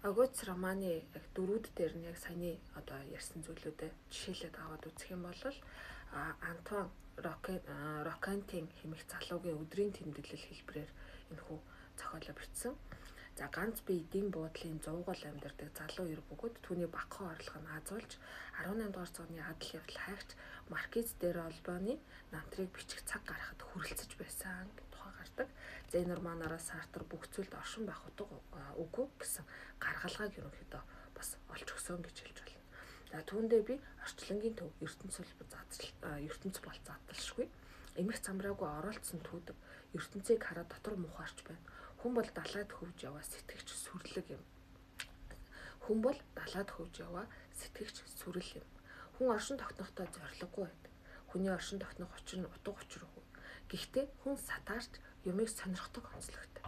Агуйц романы яг дөрүүд дээр нь яг саяны одоо ярьсан зүйлүүдэд жишээлээд аваад үзэх юм бол Антуан Рокантийн хэмээх залуугийн өдрийн тэмдэглэл хэлбэрээр энэхүү зохиолоо бичсэн. За ганц бие эдийн буудлын зуугал амьдардаг залуу эр бөгөөд түүний багахан орлого нь азуулж 18 дугаар зууны адал явдал хайгч Маркиз де Ролбоны намтрыг бичих цаг гарахад хүрэлцэж байсан гэх тухай гардаг. За энэ романаараа Сартр бүх зүйлд оршин байх утга үгүй гэсэн гаргалгааг ерөнхийдөө бас олж өгсөн гэж хэлж байна. За түүндээ би орчлонгийн төв ертөнц бол задлшгүй. Эмх замраагүй оролцсон түүдэг ертөнцийг хараад дотор мухаарч байна. Хүн бол далайд хөвж яваа сэтгэгч сүрлэг юм. Хүн бол далайд хөвж яваа сэтгэгч сүрэл юм. Хүн оршин тогтнохтой зориггүй байдаг. Хүний оршин тогтнох учир нь утга учиргүй. Гэхдээ хүн сатаарч юмыг сонирхдог онцлогтой.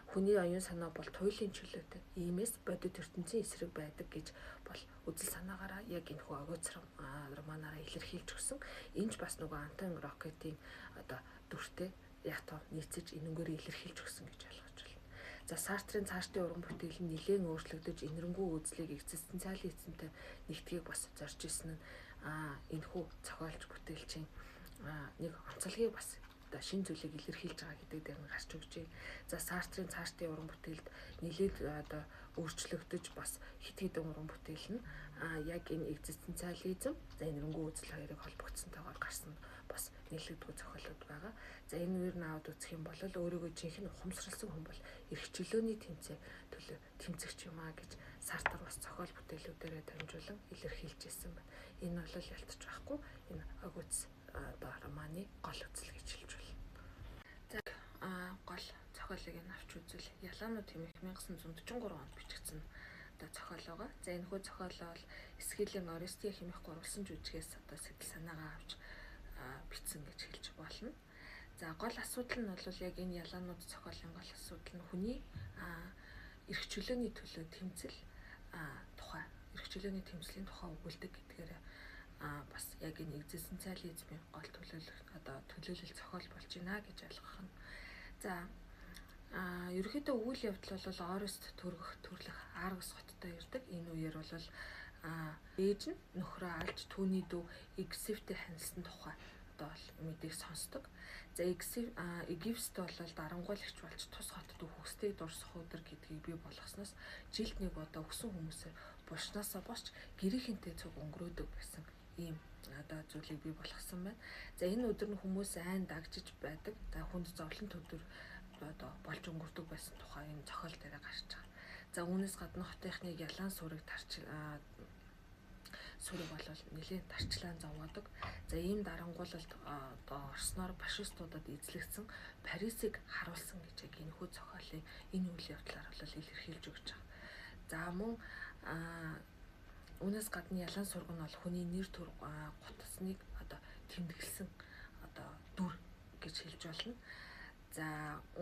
Хүний оюун санаа бол туйлын чөлөөтэй. Иймээс бодит ертөнцийн эсрэг байдаг гэж бол үзэл санаагаараа яг энэхүү агуйц романаараа илэрхийлж өгсөн. Энд бас нөгөө Антуан Рокантийн одоо дүртэй яг тоо нийцэж энэнгээр илэрхийлж өгсөн гэж ойлгож байна. За Сартрын цаашдын уран бүтээл нь нэлээд өөрчлөгдөж энэрнгүү үзлийг экзистенциалын эзэмтэй нэгтгийг бас зорж исэн нь энэхүү зохиолч бүтээлчийн нэг онцлогийг бас одоо шин зүйлийг илэрхийлж байгаа гэдэг дээр нь гарч өгч байна. За Сартрын цаашдын уран бүтээлд нэлээд одоо өөрчлөгдөж бас хит хитэн уран бүтээл нь яг энэ экзистенциализм за энэрнгүү үзэл хоёрыг холбогдсонтойгоор гарсан бас нэлээдгүй зохиолууд байгаа. За энэ үеэр наваад үзэх юм бол өөрийгөө жинхэнэ ухамсарласан хүн бол эрх чөлөөний төлөө тэмцэгч юм аа гэж Сартр бас зохиол бүтээлүүдээрээ дамжуулан илэрхийлж ирсэн байна. Энэ бол ялтч байхгүй энэ агуйц одоо романы гол үзэл гэж хэлж байна. За гол зохиолыг нь авч үзвэл Ялаанууд хэмээх 1943 онд бичигдсэн одоо зохиол байгаа. За энэхүү зохиолоо бол Эсхилийн Орестия хэмээх гурвалсан жүжигээс одоо сэтэл санаагаа авч бичсэн гэж хэлж болно. За гол асуудал нь бол яг энэ Ялаанууд зохиолын гол асуудал нь хүний эрх чөлөөний төлөө тэмцэл тухай эрх чөлөөний тэмцлийн тухай өгүүлдэг гэдгээр бас яг энэ экзистенциализмын гол төлөөлөл зохиол болж байна гэж ойлгох нь. За ерөнхийдөө үйл явдал бол Орест төрлөх Аргос хоттой ирдэг. Энэ үеэр бол ээж нь нөхрөө алж түүний дүү Эгсифтэй ханилсан тухай одоо мэдээг сонсдог. За Эгипст бол дарангуйлагч болж тус хотод үхсдгийг дурсах өдөр гэдгийг бий болгосноос жилд нэг удаа өгсөн хүмүүсээр булшнаасаа босч гэрийнхэнтэй цуг өнгөрөөдөг байсан ийм одоо зүйлийг бий болгосон байна. За энэ өдөр нь хүмүүс айн дагжиж байдаг. За хүнд зовлон төдөр одоо болж өнгөрдөг байсан тухай энэ зохиол дээр гарч байгаа. За үүнээс гадна хотынхныг ялаан сүрэг бол нэлээд тарчлаан зовоодог. За ийм дарангуулалд одоо орсноор фашистуудад эзлэгдсэн Парисыг харуулсан гэж яг энэхүү зохиолын энэ үйл явдлаар бол илэрхийлж өгч байгаа. За мөн үүнээс гадна ялаан сураг нь бол хүний нэр төр гутасныг одоо тэмдэглэсэн одоо дүр гэж хэлж болно. За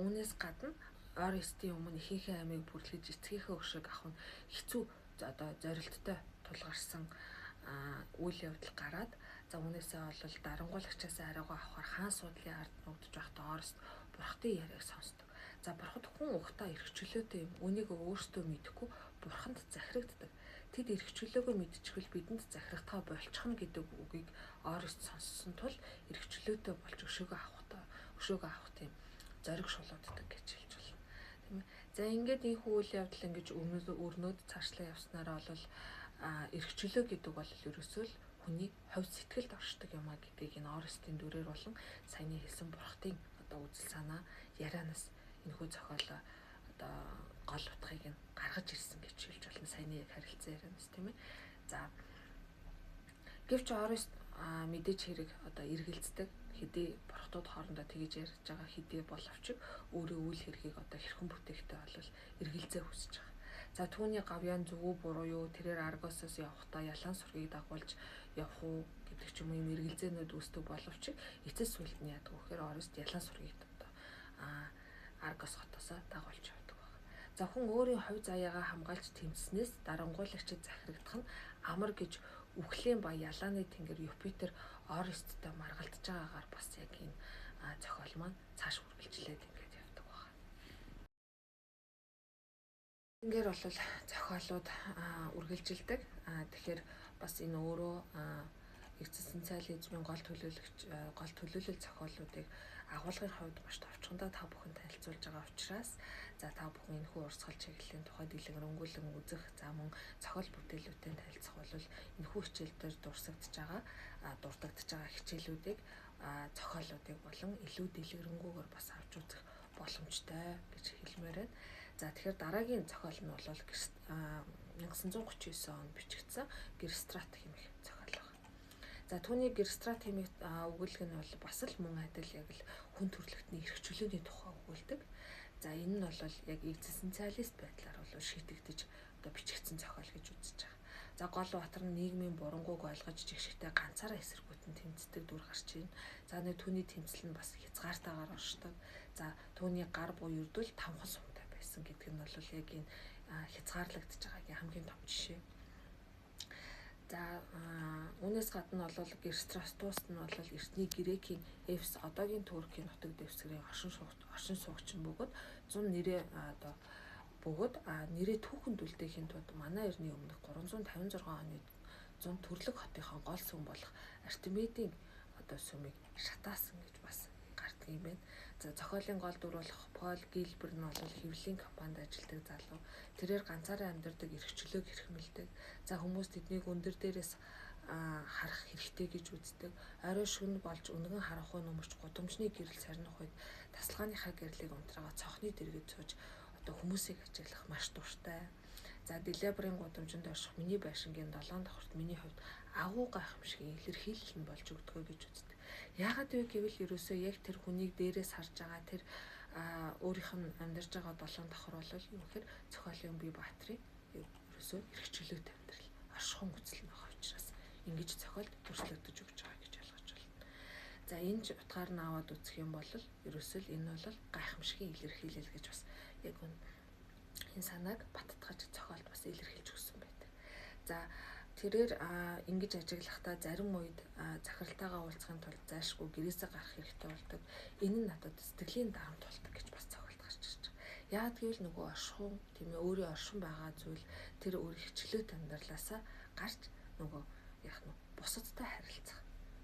үүнээс гадна Орестийн өмнө ихэнх аймыг бүрлэж эцгийнхээ өшөөг авах нь хэцүү одоо зорилттой тулгарсан үйл явдал гараад за үүнээсээ бол дарангуулагчаас арайгаа авахар хаан суудлын ард ногдож байхдаа Орест бурхтын яриаг сонсдог. За бурхад хүн ухтаа эрх чөлөөтэй юм. Үнийг өөртөө мэдэхгүй бурханд захирагддаг. Тэд эрх чөлөөгөө мэдчихвэл бидэнд захирагдхаа болчих нь гэдэг үгийг Орест сонссон тул эрх чөлөөтэй болж өшөөгөө авах тийм зориг шулууддаг гэж хэлж байна. Тийм ээ. За ингээд энэ үйл явдал ингэж өрнөд цаашлаа явснараа бол эрх чөлөө гэдэг бол ерөөсөө л хүний хувь сэтгэлд оршдог юм а гэдгийг энэ Орестийн дүрээр болон саяны хэлсэн бурхтын одоо үзэл санаа ярианаас энэхүү зохиолоо одоо гол утгыг нь гаргаж ирсэн гэж хэлж болно. Саяны яг харилцан ярианаас тийм ээ. За гэвч Орест мэдээж хэрэг одоо эргэлздэг хэдий бурхтууд хоорондоо тэгж ярьж байгаа хэдий боловч өөрөө үйл хэргийг одоо хэрхэн бүтээхтэй бол эргэлзээ хүсэж байгаа. За түүний гавьяан зөв үү буруу юу тэрээр Аргосоос явахдаа ялаан сургийг дагуулж явах уу гэдэг ч юм уу эргэлзээнүүд үүсдэг боловч эцэс сүлд нь яадаг вэ гэхээр Орест ялаан сургийг одоо Аргос хотоос дагуулж явдаг байна. За хүн өөрийн хувь заяагаа хамгаалж тэмцснээс дарангуйлагчид захирагдах нь амар гэж үхлийн ба ялааны тэнгэр Юпитер Оресттой маргалдж байгаагаар бас яг энэ зохиол маань цааш үргэлжлээд ингээд явдаг байна. Ингээд бол зохиолууд үргэлжилдэг. Тэгэхээр бас энэ өөрөө экзистенциализмын гол төлөөлөл зохиолуудыг агуулгын хувьд маш товчхондоо та бүхэн танилцуулж байгаа учраас за та бүхэн энэхүү урсгал чиглэлийн тухай дэлгэрэнгүй үзэх, за мөн зохиол бүтээлүүдтэй танилцах бол энэхүү хичээлдээр дурддагдж байгаа хичээлүүдийг зохиолуудыг болон илүү дэлгэрэнгүйгээр бас авч үзэх боломжтой гэж хэлмээр байна. За тэгэхээр дараагийн зохиол нь бол 1939 онд бичигдсэн Герстрат хэмээх зохиол байна. За түүний Герстрат хэмээх өгүүлэг нь бол бас л мөн адил яг л хүн төрөлхтний эрх чөлөөний тухай өгүүлдэг. За энэ нь бол яг экзистенциалист байдлаар бол шийдэгдэж одоо бичигдсэн зохиол гэж үзэж байгаа. За гол батар нь нийгмийн бурангуйг ойлгож жигшигтэй ганцаараа эсэргүүтэн тэмцдэг дүр гарч ийн. За нэг түүний тэмцэл нь бас хязгаартайгаар оршдог. За түүний гар буй өрдөл тавхан сумтай байсан гэдэг нь бол яг энэ хязгаарлагдж байгаагийн хамгийн том жишээ. За үүнээс гадна бол Герстратус нь бол эртний Грекийн Эфес, одоогийн Туркийн нутаг дэвсгэрийн оршин суугчин бөгөөд 100 нэрээ одоо бөгөөд нэрээ түүхэнд үлдээхийн тулд манай эртний өмнөх 356 оны 100 төрлөг хотынхоо гол сүм болох Артемидийн одоо сүмийг шатаасан гэж бас гардаг юм байна. За зохиолын гол дүр болох Пол Гилбер нь бол хэвлэлийн компанид ажилладаг залуу. Тэрээр ганцаараа амьдардаг эрх чөлөөг хэрхэмэлдэг. За хүмүүс тэднийг өндөр дээрээс харах хэрэгтэй гэж үздэг. Орой шөнө болж өнгөн харанхуй нөмөрч гудамжны гэрэл сарних үед тасалгааныхаа гэрлийг унтраага цонхны дэргэд сууж одоо хүмүүсийг ажиглах маш дуртай. За Делебрийн гудамжинд орших миний байшингийн 7 давхарт миний хувьд агуу гайхамшигын илэрхийлэл нь болж өгдгөө гэж үздэг. Яагаад вэ гэвэл ерөөсөө яг тэр хүнийг дээрээс харж байгаа тэр өөрийнх нь амьдарч байгаа 7 давхар бол юу гэхээр зохиолын бие баатрын ерөөсөө эрх чөлөөт амьдрал оршихуун үзэл нь байгаа учраас ингэж зохиолд төрслөгдөж өгч байгаа гэж ойлгож байна. За энэ ч утгаар нь аваад үзэх юм бол ерөөсөө л энэ бол гайхамшигын илэрхийлэл гэж бас яг энэ санааг баттгаж зохиолд бас илэрхийлж өгсөн байдаг. За тэрээр ингэж ажиглахдаа зарим үед захиралтайгаа уулзахын тулд зайлшгүй гэрээсээ гарах хэрэгтэй болдог. Энэ нь надад сэтгэлийн дарамт болдог гэж бас зохиолд гарч ирж байгаа. Яагаад гэвэл нөгөө оршихуун тийм ээ өөрийн оршин байгаа зүйл тэр өөр хичлөөт амьдралаасаа гарч нөгөө яах нь бусадтай харилцах.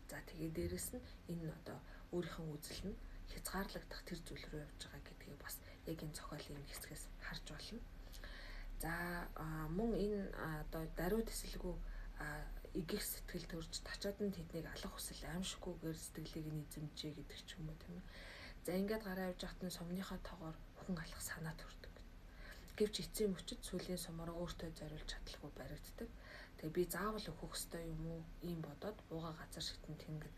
За тэгээ дээрэс нь энэ одоо өөрийнхөө үзэл нь хязгаарлагдах тэр зүйл рүү явж байгаа гэдгийг бас яг энэ зохиолын энэ хэсгээс харж болно. За мөн энэ одоо даруй тэсэлгүй игэх сэтгэл төрж тачаад нь тэднийг алах хүсэл аимшиггүйгээр сэтгэлийг нь эзэмжээ гэдэг ч юм уу тийм ээ. За ингээд гараа явж байхад нь сумныхаа тоогоор хүн алах санаа төрдөг. Гэвч эцсийн мөчид сүлийн сумаар өөртөө зориулж чадлагүй баригддаг. Тэгээ би заавал өгөх ёстой юм уу ийм бодоод бууга газар шигтэн тэнгэр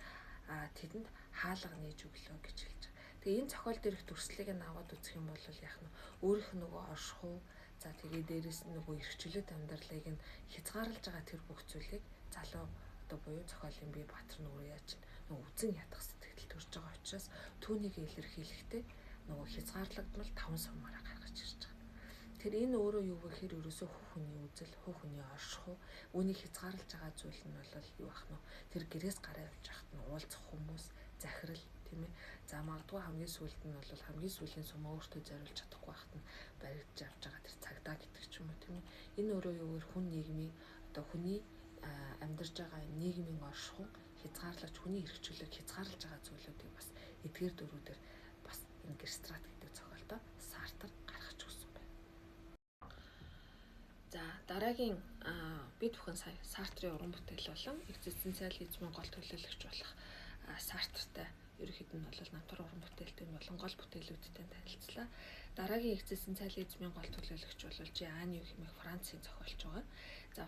тэдэнд хаалга нээж өглөө гэж хэлж байгаа. Тэгээ энэ зохиол дээрх төрслийг нь аваад үзэх юм бол яах нь өөрийнх нь нөгөө оршихуй за тэгээ дээрэс нь нөгөө эрх чөлөөт амьдралыг нь хязгаарлаж байгаа тэр бүх зүйлийг залуу одоо буюу зохиолын бие баатар нь өөрөө яаж нөгөө үзэн ядах сэтгэл төрж байгаа учраас түүнийг илэрхийлэхдээ нөгөө хязгаарлагдмал 5 сумаараа гаргаж ирж байгаа. Тэр энэ өөрөө юу гэхээр ерөөсөө хүний үзэл, хүний оршихуй, үүнийг хязгаарлаж байгаа зүйл нь бол юу ах нь тэр гэрээс гараа явж байхад нь уулзах хүмүүс, захирал тийм ээ. За магадгүй хамгийн сүүлд нь бол хамгийн сүүлийн сумаа өөртөө зориулж чадахгүй байхад нь баригдаж авч байгаа тэр цагдаа гэдэг ч юм уу тийм ээ. Энэ өөрөө юу гэхээр хүн нийгмийн одоо хүний амьдарч байгаа нийгмийн оршихуй хязгаарлаж хүний эрх чөлөөг хязгаарлаж байгаа зүйлүүдийг бас эдгээр дөрүүдээр бас энэ Герстрат гэдэг зохиолдоо Сартр гаргаж өгсөн байна. За дараагийн бид бүхэн сая Сартрын уран бүтээл болон экзистенциализмын гол төлөөлөгч болох Сартртай ерөнхийдөө нь бол намтар уран бүтээлтэй болон гол бүтээлүүдтэй танилцлаа. Дараагийн экзистенциализмын гол төлөөлөгч бол Аню хэмээх Францын зохиолч байгаа. За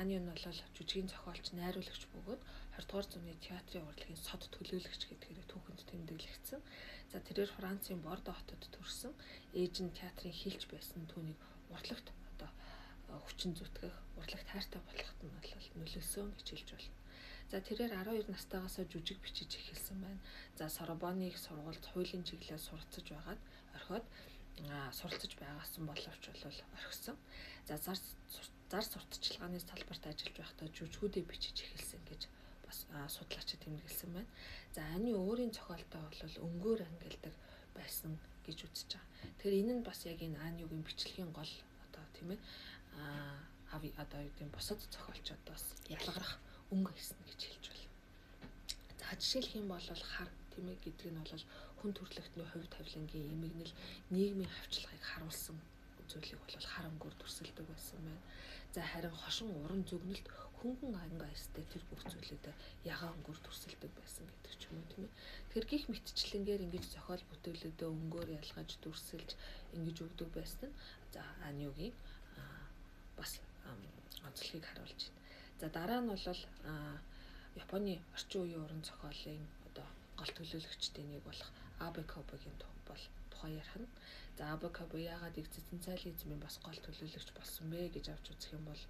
Аню нь бол жүжигийн зохиолч, найруулагч бөгөөд 20 дугаар зууны театрын урлагийн сод төлөөлөгч гэдгээр түүхэнд тэмдэглэгдсэн. За тэрээр Францын Бордо хотод төрсэн. Ээж нь театрын хийлч байсан. Түүнийг урлагт одоо хүчин зүтгэх, урлагт хайртай болоход нь бол нөлөөлсөн гэж хэлж байна. За тэрээр 12 настайгаас жүжиг бичиж эхэлсэн байна. За Сорбонны их сургуульд хуулийн чиглэлээр суралцж байгаад орхиод суралцж байгаасан боловч бол орхисон. За зар сурталчилгааны салбарт ажиллаж байхдаа жүжигүүдээ бичиж эхэлсэн гэж бас судлаачид тэмдэглэсэн байна. За Ани өөрийн зохиолтой бол өнгөөр ангилдаг байсан гэж үзэж байгаа. Тэгэхээр энэ нь бас яг энэ Аниугийн бичлэгийн гол одоо тийм ээ ави одоо юу гэм бусад зохиолчдоос ялгарах өнгө хийсэн гэж хэлж байна. За жишээлх юм бол хар тийм ээ гэдэг нь бол хүн төрөлхтний хувь тавилангийн эмгэнэл нийгмийн хавчлагыг харуулсан зүйлийг бол хар өнгөөр төрсөлдөг байсан байна. За харин хошин уран зөгнөлт хөнгөн анга эстэй тэр бүх зүйлүүдэд ягаан өнгөөр төрсөлдөг байсан гэдэг ч юм уу тийм ээ. Тэгэхээр гих мэтчлэнгээр ингэж зохиол бүтээлүүдэд өнгөөр ялгаж дүрсэлж ингэж өгдөг байсан нь за анюгийн бас онцлогийг харуулж байна. За дараа нь бол Японы орчин үеийн уран зохиолын одоо гол төлөөлөгчдийн нэг болох Абе Кобогийн бол тухай ярих нь. За Абе Кобо яагаад экзистенциализмын бас гол төлөөлөгч болсон бэ гэж авч үзэх юм бол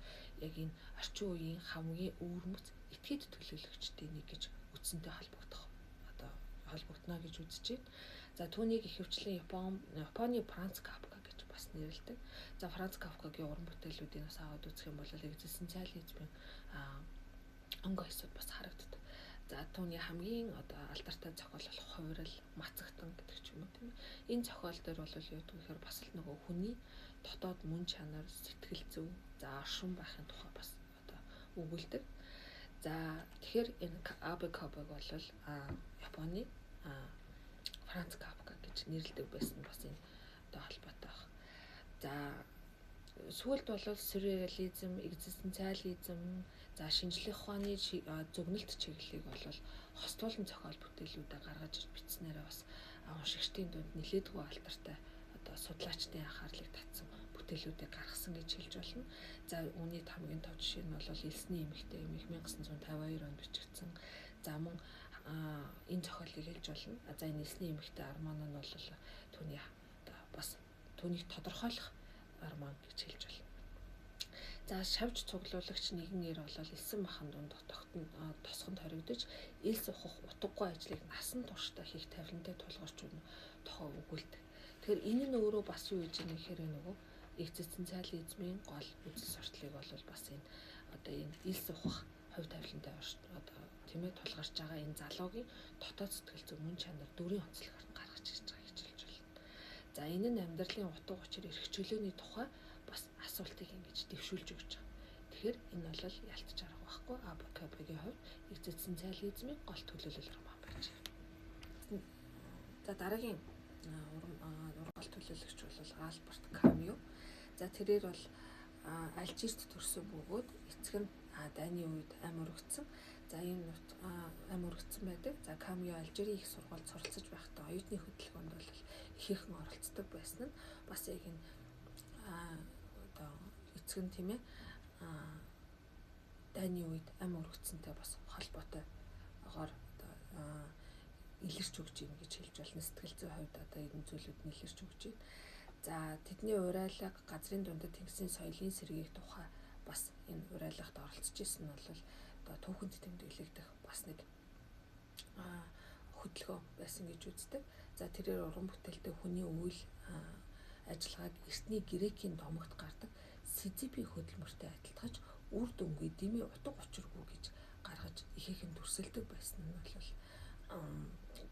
яг энэ орчин үеийн хамгийн өвөрмөц этгээд төлөөлөгчдийн нэг гэж үтсэнтэй холбогдно гэж үзэж байна. За түүнийг ихэвчлэн Японы Франц Кафка гэж бас нэрлэдэг. За Франц Кафкагийн уран бүтээлүүдийн бас аваад үзэх юм бол экзистенциализмын өнгө хэсүүд бас харагддаг. За түүний хамгийн одоо алдартай зохиол болох Хувирал, Мацагтан гэдэг ч юм уу тийм ээ. Энэ зохиол дээр бол юу гэхээр бас л нөгөө хүний дотоод мөн чанар, сэтгэл зүй, за оршин байхын тухай бас одоо өгүүлдэг. За тэгэхээр энэ Абе Кобог бол Японы Франц Кафка гэж нэрлэдэг байсан бас энэ одоо холбоотой баг. За сүүлд бол сюрреализм, экзистенциализм, за шинжлэх ухааны зөгнөлт чиглэлийг бол хостуулан зохиол бүтээлүүдэд гаргаж ирж бичснээрээ бас уншигчдын дунд нэлээдгүй алдартай одоо судлаачдын анхаарлыг татсан бүтээлүүдийг гаргасан гэж хэлж болно. За үүний хамгийн тов жишээ нь бол Элсний эмэгтэй 1952 онд бичигдсэн. За мөн энэ зохиолыг хэлж болно. За энэ Элсний эмэгтэй арман нь бол түүний одоо бас түүнийг тодорхойлох арман гэж хэлж байна. За шавж цуглуулагч нэгэн эр бол элсэн махан дунд тосгонд хоригдож элс ухах утгагүй ажлыг насан туршдаа хийх тавилантай тулгарч өгнө тухай өгүүлдэг. Тэгэхээр энэ нь өөрөө бас юу гэж нэхэр нөгөө экзистенциализмын гол үзэл сурталыг бол бас энэ одоо энэ элс ухах хувь тавилантай одоо тийм ээ тулгарч байгаа энэ залуугийн дотоод сэтгэл зүй мөн чанар дөрийн онцлогоор гаргаж ирж байгаа гэж хэлж байна. За энэ нь амьдралын утга учир эрх чөлөөний тухай бас асуултыг ингэж дэвшүүлж өгч байгаа. Тэгэхээр энэ бол ялтч арга байхгүй Абе Кобогийн хувьд экзистенциализмын гол төлөөлөл роман байж байна. За дараагийн уран гол төлөөлөгч бол Альберт Камю. За тэрээр бол Алжирт төрсөн бөгөөд эцэг нь дайны үед ам өргөцсөн. За энэ ам өргөцсөн байдаг. За Камю Алжирийн их сургуульд суралцж байхдаа оюутны хөтөлбөрөнд бол ихээхэн оролцдог байсан нь бас яг энэ одоо эцэг нь тийм ээ дайны үед ам өргөцсөнтэй бас холбоотойгоор одоо илэрч өгч юм гэж хэлж болно. Сэтгэл зүйн хувьд одоо энэ зүйлүүд нь илэрч өгч байна. За тэдний урайлаг газрын дундад тэнгисийн соёлын сэргийг тухай бас энэ урайлагт оролцож исэн нь бол одоо түүхэнд тэмдэглэгдэх бас нэг хөдөлгөөн байсан гэж үздэг. За тэрээр уран бүтээлтэй хүний үйл ажиллагааг эртний грекийн домогт гардаг Сизифийн хөдөлмөртэй адилтгаж үр дүнгүй дэмий утга учиргүй гэж гаргаж ихээхэн дүрсэлдэг байсан нь бол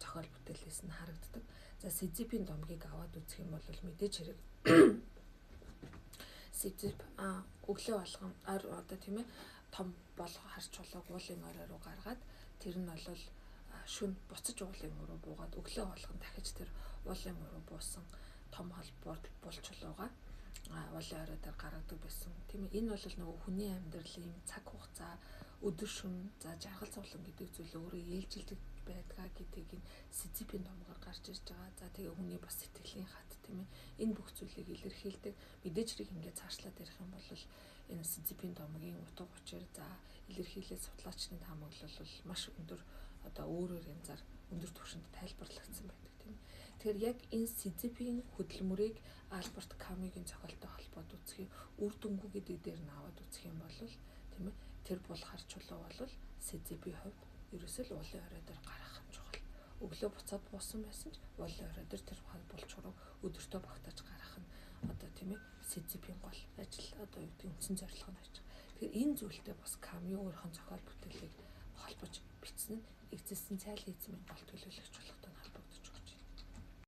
зохиол бүтээлээс нь харагддаг. За Сизифийн домгийг аваад үзэх юм бол мэдээж хэрэг Сизиф өглөө болгон одоо тийм ээ том болох харч чулууг уулын орой руу гаргаад тэр нь бол шүн буцаж уулын өрөө буугаад өглөө болгон дахиж тэр уулын өрөө буусан том холбоор бул чулууга уулын орой дээр гаргадаг байсан. Тийм ээ энэ бол нөгөө хүний амьдралын цаг хугацаа өдөр шөнө за жаргал зовлон гэдэг зүйл өөрөө ээлжилдэг байдгаа гэдгийг энэ Сизифийн домгоор гарч ирж байгаа. За тэгээ хүний бас сэтгэлийн хат тийм ээ энэ бүх зүйлийг илэрхийлдэг. Мэдээж хэрэг ингээд цаашлаад ярих юм бол энэ Сизифийн домгийн утга учир за илэрхийлэл судлаачдын таамаглал бол маш өндөр одоо өөрөөр янзаар өндөр түвшинд тайлбарлагдсан байдаг тийм ээ. Тэгэхээр яг энэ Сизифийн хөдөлмөрийг Альберт Камюгийн зохиолтой холбоод үзэх үр дүнгүй гэдэг дээр нь аваад үзэх юм бол тийм ээ тэр бол харч чулуу бол Сизифийн хувьд ерөөсөө л уулын орой дээр гарах юм чухал. Өглөө буцаад буусан байсан ч уулын орой дээр тэр бол чуруу өдөртөө багтааж гарах нь одоо тийм ээ Сизифийн гол ажил одоо юу гэдэг үндсэн зорилго нь байж байгаа. Тэгэхээр энэ зүйлтэй бас Камю өөрийнхөө зохиол бүтээлийг холбож бичсэн нь экзистенциализмын гол төлөөлөгч